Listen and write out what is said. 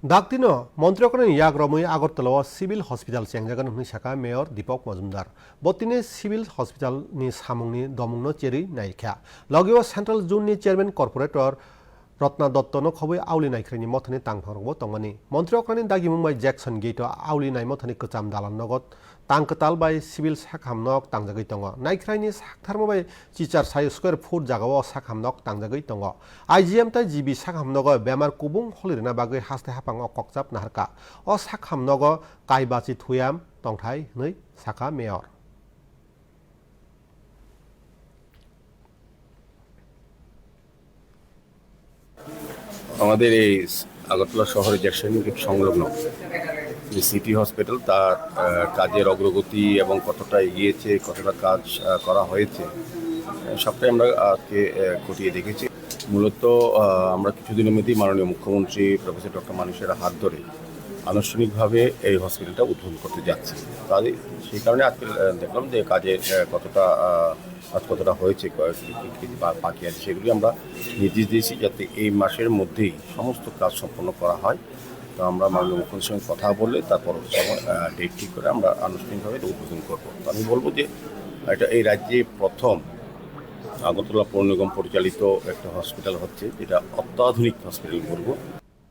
Daktino, মন্ত্রকরণ ইয়াক রমই আগরতলা সিভিল হসপিটাল চেংজাগান হনি শাখা মেয়র দীপক মজুমদার বতিনে সিভিল হসপিটাল ni সামুংনি দমুংনো চেরি নাইখা লগেও সেন্ট্রাল জোননি চেয়ারম্যান কর্পোরেটর রত্না দত্তনো খবৈ আউলি নাইখ্রিনি মথনি তাংফারগবো তংমানি মন্ত্রকরণনি দাগি মুম্বাই জ্যাকসন গেট আউলি নাই মথনি কচাম দালান নগদ তাংকতাল by civil সাকহামনক তাংজাগৈ দङ নাইখ্রাইনি সাকথারমো by চিচার Sai square foot জাগাও সাকহামনক তাংজাগৈ দङ আইজিএম তাই জিবি সাকহামনগ বেমার কুবুং হলিরনা বাগৈ হাসতে হাপাং ককচাপ নাহারকা অ সাকহামনগ কাইবাচি থুয়াম তংথাই नै সাকা মেয়র আমাদের এই আগরতলা শহরে জ্যাকসন গেট সংলগ্ন যে সিটি হসপিটাল তার কাজের অগ্রগতি এবং কতটা এগিয়েছে, কতটা কাজ করা হয়েছে সবটাই আমরা আজকে খতিয়ে দেখেছি। মূলত আমরা কিছুদিনের মধ্যেই মাননীয় মুখ্যমন্ত্রী প্রফেসর ডক্টর মানিশের হাত ধরে আনুষ্ঠানিকভাবে এই হসপিটালটা উদ্বোধন করতে যাচ্ছি। তাই সেই কারণে আজকে দেখলাম যে কাজের কতটা হয়েছে, বাকি আছে সেগুলি আমরা নির্দেশ দিয়েছি যাতে এই মাসের মধ্যেই সমস্ত কাজ সম্পন্ন করা হয়। তো আমরা মাননীয় মুখ্যমন্ত্রীর সঙ্গে কথা বললে তারপর ডেট ঠিক করে আমরা আনুষ্ঠানিকভাবে এটা উদ্বোধন করবো। তো আমি বলবো যে এটা এই রাজ্যে প্রথম আগরতলা পৌর নিগম পরিচালিত একটা হসপিটাল হচ্ছে, যেটা অত্যাধুনিক হসপিটাল বলবো।